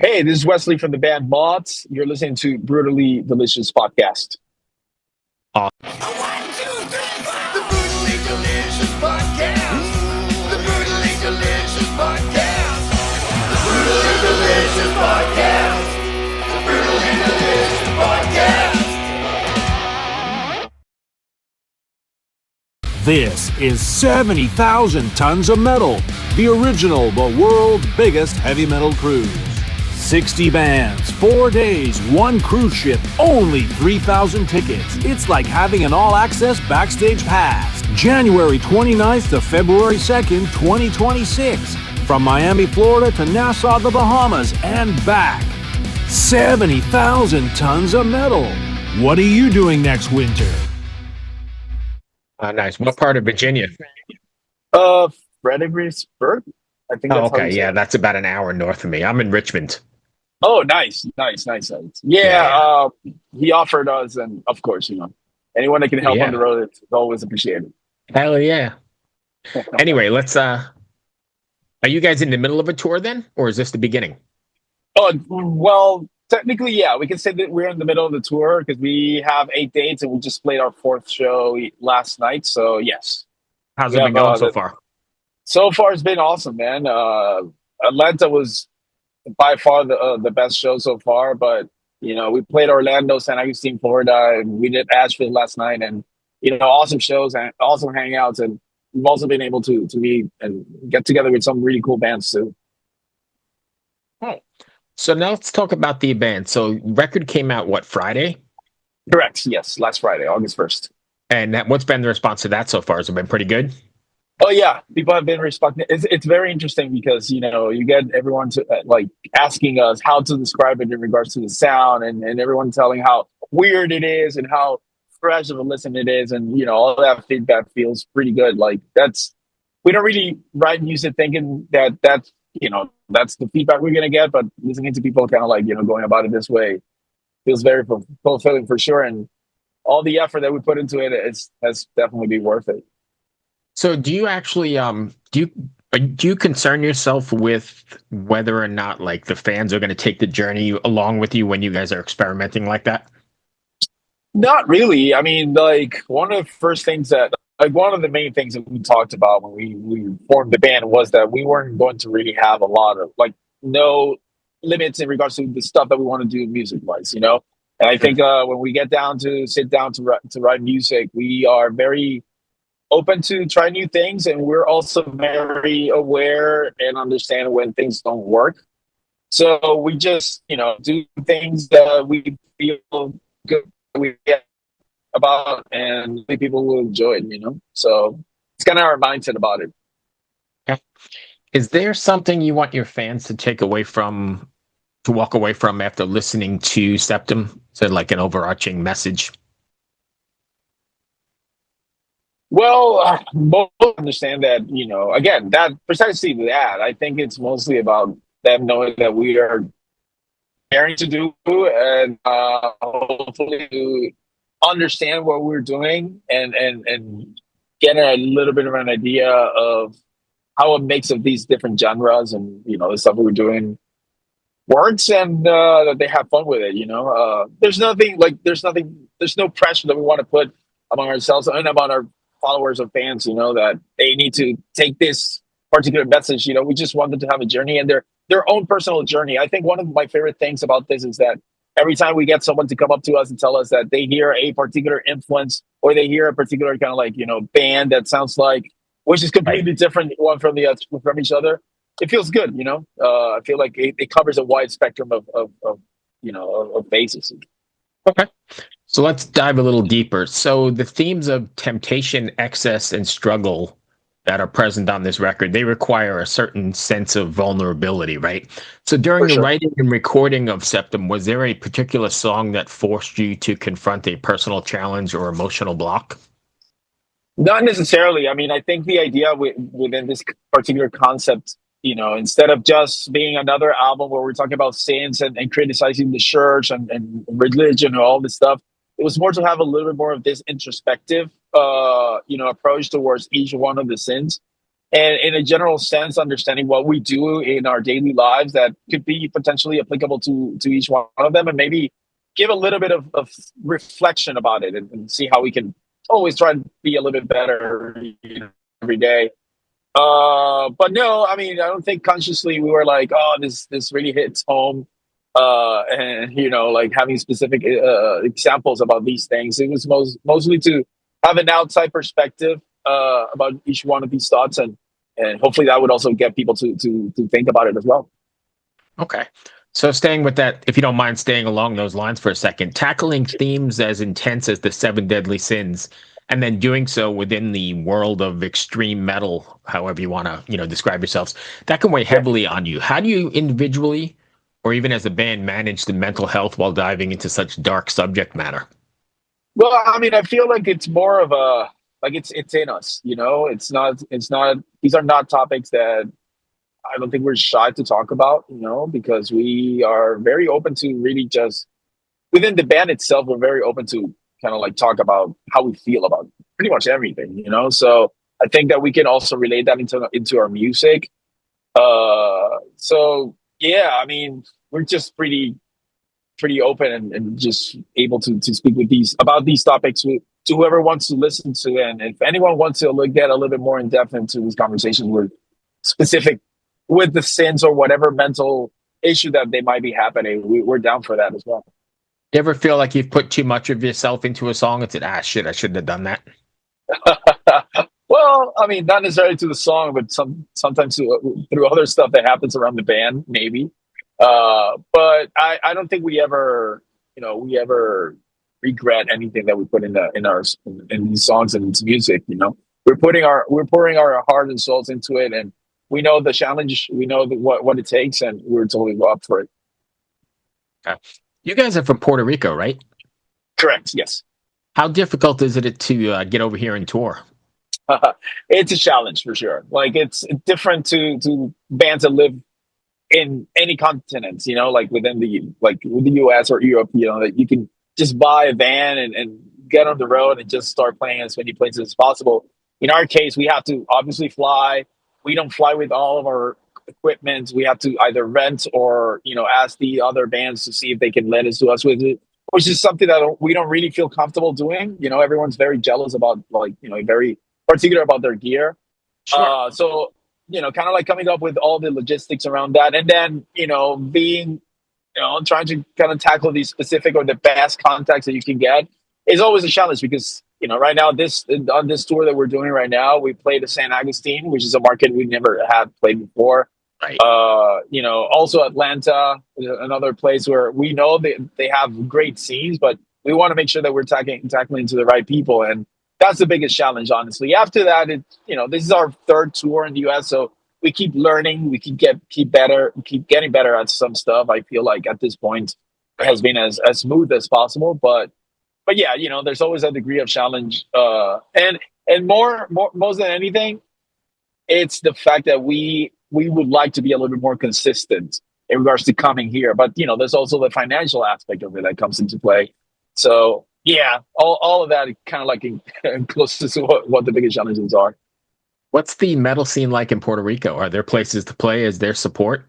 Hey, this is Wesley from the band Moths. You're listening to Brutally Delicious Podcast. Uh, One, two, three, four. The Brutally Delicious Podcast. The Brutally Delicious Podcast. The Brutally Delicious Podcast. The Brutally Delicious Podcast. This is 70,000 Tons of Metal, the original, the world's biggest heavy metal cruise. 60 bands, 4 days, one cruise ship, only 3,000 tickets. It's like having an all-access backstage pass. January 29th to February 2nd, 2026. From Miami, Florida to Nassau, the Bahamas, and back. 70,000 Tons of Metal. What are you doing next winter? nice. What part of Virginia? Fredericksburg? I think Oh, that's how okay. you say Yeah, it. that's about an hour north of me. I'm in Richmond. Oh, nice. Yeah, Yeah, he offered us, and of course, anyone that can help on yeah. the road, it's always appreciated. Hell yeah. Anyway, let's. Are you guys in the middle of a tour then, or is this the beginning? Oh, well, technically, yeah, we can say that we're in the middle of the tour because we have 8 dates and we just played our fourth show last night. So, yes, How's we it have been going so far? so far it's been awesome, man. Atlanta was by far the best show so far. But we played Orlando, San Agustin, Florida, and we did Asheville last night, and awesome shows and awesome hangouts, and we've also been able to meet and get together with some really cool bands too. Oh. So now let's talk about the band. So record came out what, Friday? Correct. Yes, last Friday, August 1st. And what's been the response to that so far? Has it been pretty good? Oh yeah, people have been responding. It's very interesting because you get everyone to like asking us how to describe it in regards to the sound, and everyone telling how weird it is and how fresh of a listen it is, and all that feedback feels pretty good. Like that's we don't really write music thinking that that's the feedback we're gonna get, but listening to people kind of like going about it this way feels very fulfilling for sure, and all the effort that we put into it has definitely been worth it. So do you actually do you concern yourself with whether or not like the fans are going to take the journey along with you when you guys are experimenting like that? Not really. I mean, like one of the first things that, like one of the main things that we talked about when we formed the band was that we weren't going to really have a lot of like no limits in regards to the stuff that we want to do music wise. And I think when we get down to sit down to write music, we are very open to try new things, and we're also very aware and understand when things don't work. So we just do things that we feel good we get about, and people will enjoy it. So it's kind of our mindset about it. Okay. Is there something you want your fans to take away from, to walk away from after listening to Septem? So like an overarching message? Well, both understand that, again, that precisely that. I think it's mostly about them knowing that we are caring to do, and hopefully to understand what we're doing, and get a little bit of an idea of how a mix of these different genres and the stuff that we're doing works, and that they have fun with it. There's no pressure that we want to put among ourselves and among our followers or fans, that they need to take this particular message. We just want them to have a journey and their own personal journey. I think one of my favorite things about this is that every time we get someone to come up to us and tell us that they hear a particular influence, or they hear a particular kind of like band that sounds like, which is Right. completely different one from the other, from each other, it feels good. I feel like it covers a wide spectrum of bases. Okay. So let's dive a little deeper. So the themes of temptation, excess, and struggle that are present on this record, they require a certain sense of vulnerability, right? So during For the sure. writing and recording of Septem, was there a particular song that forced you to confront a personal challenge or emotional block? Not necessarily. I mean, I think the idea within this particular concept, instead of just being another album where we're talking about sins and criticizing the church and religion and all this stuff, it was more to have a little bit more of this introspective, approach towards each one of the sins. and in a general sense, understanding what we do in our daily lives that could be potentially applicable to each one of them, and maybe give a little bit of reflection about it, and see how we can always try to be a little bit better, every day. But no, I mean, I don't think consciously we were like, oh, this really hits home, and like having specific examples about these things. It was mostly to have an outside perspective about each one of these thoughts, and hopefully that would also get people to think about it as well. Okay. So staying with that, if you don't mind staying along those lines for a second, tackling themes as intense as the seven deadly sins, and then doing so within the world of extreme metal, however you want to, describe yourselves, that can weigh heavily on you. How do you individually, or even as a band, manage the mental health while diving into such dark subject matter? Well, I mean, I feel like it's more of a like it's in us, it's not these are not topics that I don't think we're shy to talk about, because we are very open to really just within the band itself, we're very open to kind of like talk about how we feel about pretty much everything. So I think that we can also relate that into our music. So yeah, I mean, we're just pretty open and just able to speak about these topics to whoever wants to listen to. And if anyone wants to get a little bit more in depth into these conversations, we're specific with the sins or whatever mental issue that they might be happening. We're down for that as well. You ever feel like you've put too much of yourself into a song and said, shit, I shouldn't have done that? Well, I mean, not necessarily to the song, but sometimes through other stuff that happens around the band, maybe. But I don't think we ever regret anything that we put in these songs and into music. We're pouring our heart and souls into it, and we know the challenge, we know what it takes, and we're totally up for it. Okay. You guys are from Puerto Rico, right? Correct. Yes. How difficult is it to get over here and tour? It's a challenge for sure. Like it's different to bands that live in any continent, like with the US or Europe, that you can just buy a van and get on the road and just start playing as many places as possible. In our case, we have to obviously fly. We don't fly with all of our equipment. We have to either rent or, ask the other bands to see if they can let us do us with it, which is something that we don't really feel comfortable doing. Everyone's very jealous about very particular about their gear. Sure. So, kind of like coming up with all the logistics around that. And then, being, trying to kind of tackle these specific or the best contacts that you can get is always a challenge because, right now, on this tour that we're doing right now, we played the San Agustin, which is a market we never had played before. Right. Also Atlanta, another place where we know they have great scenes, but we want to make sure that we're tackling to the right people. And that's the biggest challenge, honestly. After that, this is our third tour in the US, so we keep learning, we keep getting better at some stuff. I feel like at this point it has been as smooth as possible, but yeah, there's always a degree of challenge, and more most than anything, it's the fact that we would like to be a little bit more consistent in regards to coming here. But, there's also the financial aspect of it that comes into play. So, yeah, all of that kind of like closest to what the biggest challenges are. What's the metal scene like in Puerto Rico? Are there places to play? Is there support?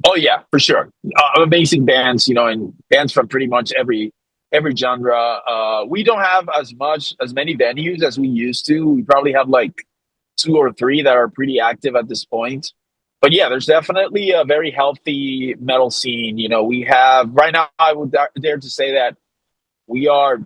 Oh, yeah, for sure. Amazing bands, and bands from pretty much every genre. We don't have as many venues as we used to. We probably have like 2 or 3 that are pretty active at this point. But yeah, there's definitely a very healthy metal scene. We have right now, I would dare to say that we are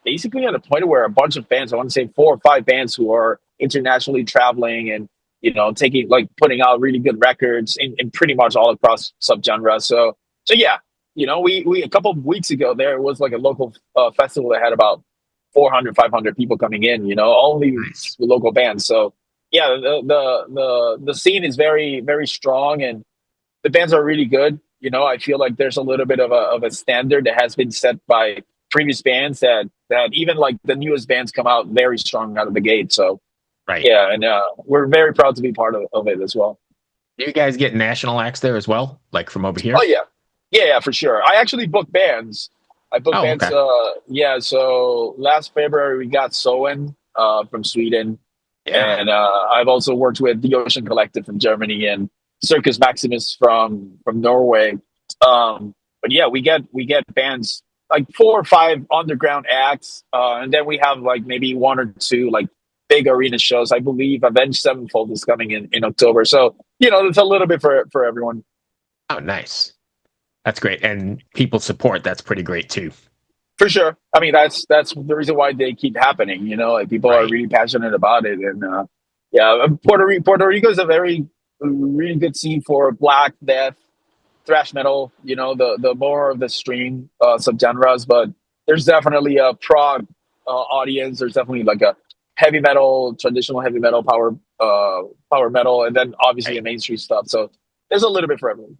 basically at a point where a bunch of bands, I want to say 4 or 5 bands who are internationally traveling and, putting out really good records in pretty much all across subgenres. So yeah, we a couple of weeks ago, there was like a local festival that had about 400, 500 people coming in, only local bands. So yeah, the scene is very, very strong and the bands are really good. I feel like there's a little bit of a standard that has been set by previous bands that even like the newest bands come out very strong out of the gate. So right. Yeah, and we're very proud to be part of it as well. Do you guys get national acts there as well, like from over here? Oh yeah, for sure. I actually book bands. I book bands. Okay. So last February we got Soen from Sweden. Yeah. And I've also worked with the Ocean Collective from Germany and Circus Maximus from Norway. But yeah, we get bands like 4 or 5 underground acts, and then we have like maybe 1 or 2 like big arena shows. I believe Avenged Sevenfold is coming in October, so it's a little bit for everyone. Oh, nice. That's great. And people support. That's pretty great too. For sure. I mean, that's the reason why they keep happening. Like people are Right. really passionate about it, and yeah, Puerto Rico is a very really good scene for black death, thrash metal. The more of the stream subgenres, but there's definitely a prog audience. There's definitely like a heavy metal, traditional heavy metal, power metal, and then obviously the Right. mainstream stuff. So there's a little bit for everyone.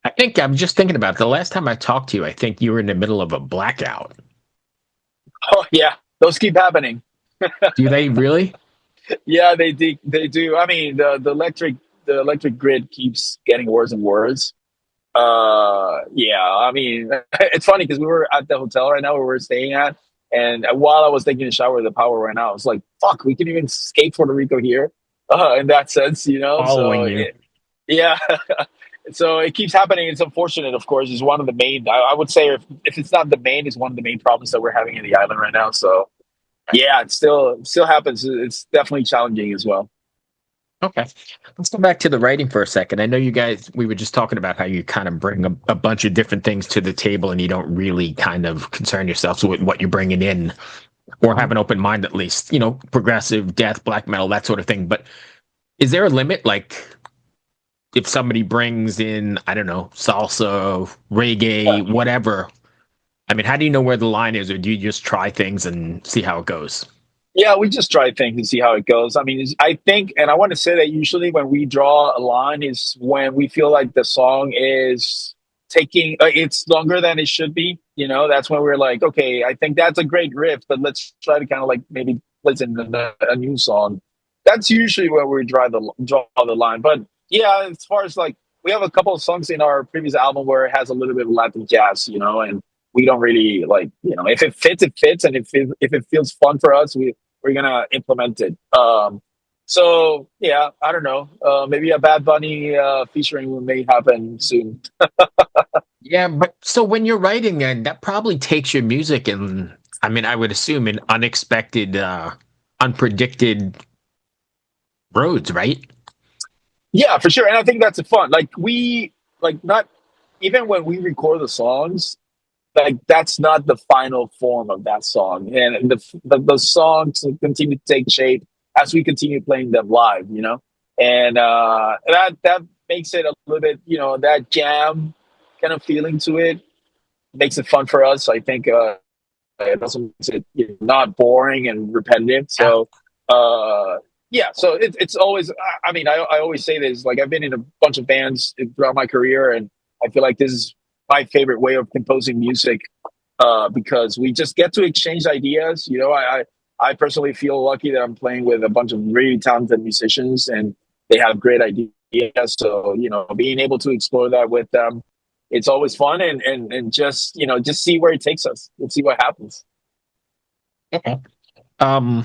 I think I'm just thinking about it. The last time I talked to you, I think you were in the middle of a blackout. Oh yeah, those keep happening. Do they really? Yeah, they do. They do. I mean, the electric grid keeps getting worse and worse. Yeah. I mean, it's funny because we were at the hotel right now where we're staying at, and while I was taking a shower, the power went out. I was like, "Fuck, we can even escape Puerto Rico here." In that sense. Following you. Yeah. So it keeps happening. It's unfortunate, of course. It's one of the main. I would say if it's not the main, it's one of the main problems that we're having in the island right now. So yeah, it still happens. It's definitely challenging as well. Okay. Let's go back to the writing for a second. I know you guys, we were just talking about how you kind of bring a bunch of different things to the table and you don't really kind of concern yourselves with what you're bringing in or have an open mind at least, progressive, death, black metal, that sort of thing. But is there a limit? Like if somebody brings in, I don't know, salsa, reggae, whatever. I mean, how do you know where the line is, or do you just try things and see how it goes? Yeah, we just try things and see how it goes. I mean, I think, and I want to say that usually when we draw a line is when we feel like the song is taking, it's longer than it should be. That's when we're like, okay, I think that's a great riff, but let's try to kind of like maybe listen to a new song. That's usually where we draw the line. But yeah, as far as like, we have a couple of songs in our previous album where it has a little bit of Latin jazz, and we don't really like, if it fits, it fits, and if it feels fun for us, we're gonna implement it. So yeah, I don't know. Maybe a Bad Bunny featuring may happen soon. Yeah, but so when you're writing, then that probably takes your music and I mean, I would assume in unexpected, unpredicted roads, right? Yeah, for sure. And I think that's the fun. Like we like not even when we record the songs, like that's not the final form of that song, and the songs continue to take shape as we continue playing them live. And that makes it a little bit, that jam kind of feeling to it makes it fun for us. I think it also makes it not boring and repetitive. Yeah. So yeah, so it's always. I mean, I always say this. Like I've been in a bunch of bands throughout my career, and I feel like this is my favorite way of composing music because we just get to exchange ideas. I personally feel lucky that I'm playing with a bunch of really talented musicians, and they have great ideas. So being able to explore that with them, it's always fun, and just see where it takes us. Let's see what happens. Okay. Um,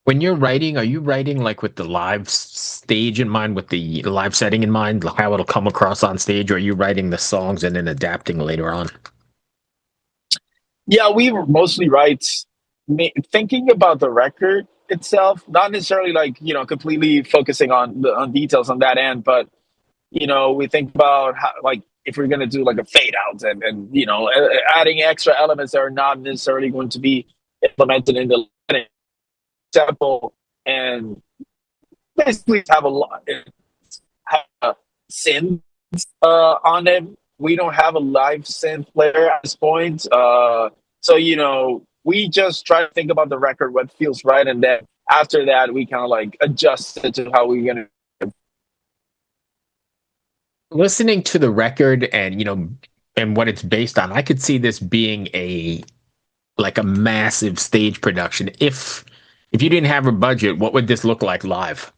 when you're writing, are you writing like with the live stage in mind, with the live setting in mind, like how it'll come across on stage, or are you writing the songs and then adapting later on? Yeah, we mostly write thinking about the record itself, not necessarily like completely focusing on details on that end, but we think about how, like if we're gonna do like a fade out and adding extra elements that are not necessarily going to be implemented in the example, and basically have a lot have a synth on it. We don't have a live synth player at this point, so we just try to think about the record, what feels right, and then after that we kind of like adjust it to how we're gonna. Listening to the record and and what it's based on, I could see this being a massive stage production. If you didn't have a budget, what would this look like live?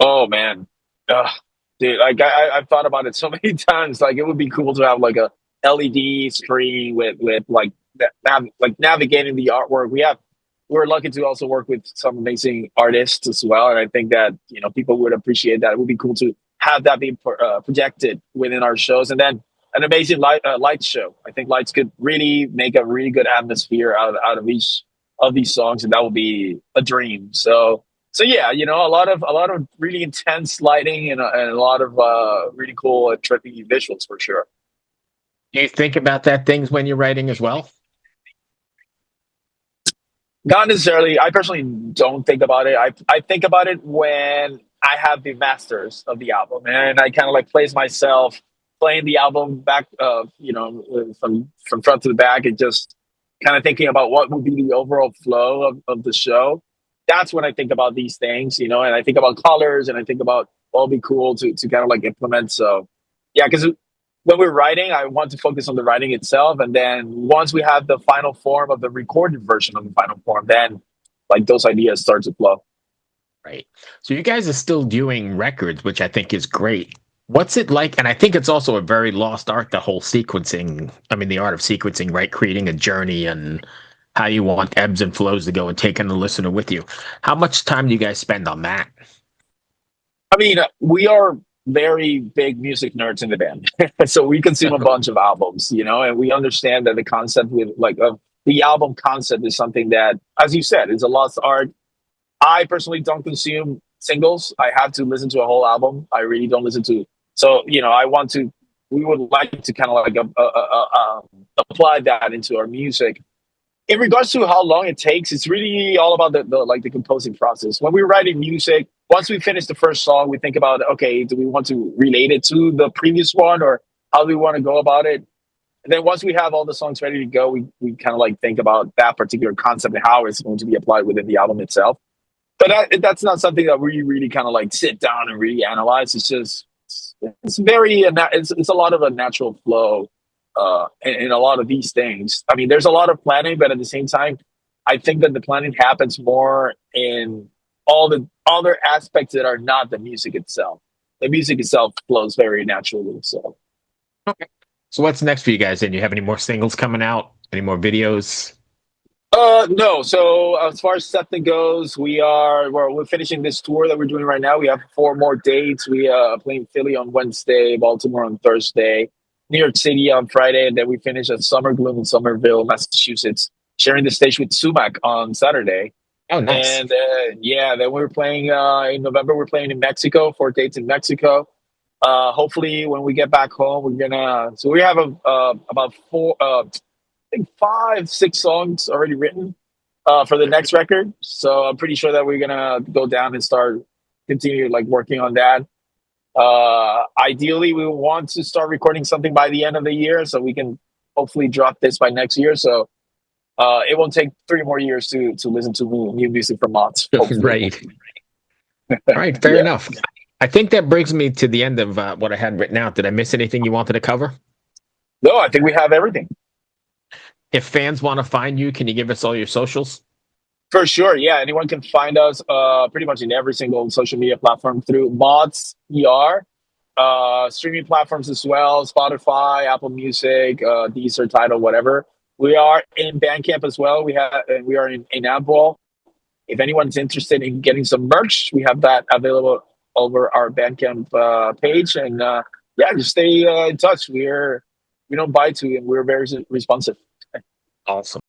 Oh man, Ugh, dude! Like I've thought about it so many times. Like it would be cool to have like a LED screen with like like navigating the artwork. We're lucky to also work with some amazing artists as well, and I think that people would appreciate that. It would be cool to have that be projected within our shows, and then an amazing light show. I think lights could really make a really good atmosphere out of each of these songs, and that would be a dream. So yeah, a lot of really intense lighting and a lot of really cool and trippy visuals for sure. Do you think about that things when you're writing as well? Not necessarily. I personally don't think about it. I think about it when I have the masters of the album, and I kind of like place myself playing the album back, from front to the back, and just kind of thinking about what would be the overall flow of the show. That's when I think about these things, and I think about colors, and I think about what would be cool to kind of like implement. So yeah, because when we're writing, I want to focus on the writing itself, and then once we have the final form of the recorded version of the final form, then like those ideas start to flow. Right. So you guys are still doing records, which I think is great. What's it like? And I think it's also a very lost art, the whole sequencing. I mean, the art of sequencing, right? Creating a journey and how you want ebbs and flows to go and taking the listener with you. How much time do you guys spend on that? I mean, we are very big music nerds in the band, so we consume a bunch of albums, and we understand that the concept with the album concept is something that, as you said, is a lost art. I personally don't consume singles. I have to listen to a whole album. I really don't listen to. So we would like to kind of like apply that into our music. In regards to how long it takes, it's really all about the composing process. When we're writing music, once we finish the first song, we think about, okay, do we want to relate it to the previous one, or how do we want to go about it? And then once we have all the songs ready to go, we kind of like think about that particular concept and how it's going to be applied within the album itself. But that's not something that we really kind of like sit down and really analyze. It's just it's a lot of a natural flow in a lot of these things. I mean, there's a lot of planning, but at the same time, I think that the planning happens more in all the other aspects that are not the music itself. The music itself flows very naturally. So, okay. So what's next for you guys? Then you have any more singles coming out? Any more videos? No. So as far as Septem goes, we're finishing this tour that we're doing right now. We have 4 more dates. We playing Philly on Wednesday, Baltimore on Thursday, New York City on Friday, and then we finish at Summer Gloom in Somerville, Massachusetts, sharing the stage with Sumac on Saturday. Oh, nice. And then we're playing in November. We're playing in Mexico, 4 dates in Mexico. Hopefully, when we get back home, we're gonna. So we have about 4, I think 5, 6 songs already written for the next record. So I'm pretty sure that we're gonna go down and continue like working on that. Ideally, we want to start recording something by the end of the year, so we can hopefully drop this by next year. So it won't take 3 more years to listen to new music from Moths. Right. All right. Fair enough. I think that brings me to the end of what I had written out. Did I miss anything you wanted to cover? No, I think we have everything. If fans want to find you, can you give us all your socials? For sure, yeah. Anyone can find us pretty much in every single social media platform through Moths ER. Streaming platforms as well, Spotify, Apple Music, Deezer, Tidal, whatever. We are in Bandcamp as well. We are in Adwall. If anyone's interested in getting some merch, we have that available over our Bandcamp page. And just stay in touch. We don't buy to, and we're very responsive. Awesome.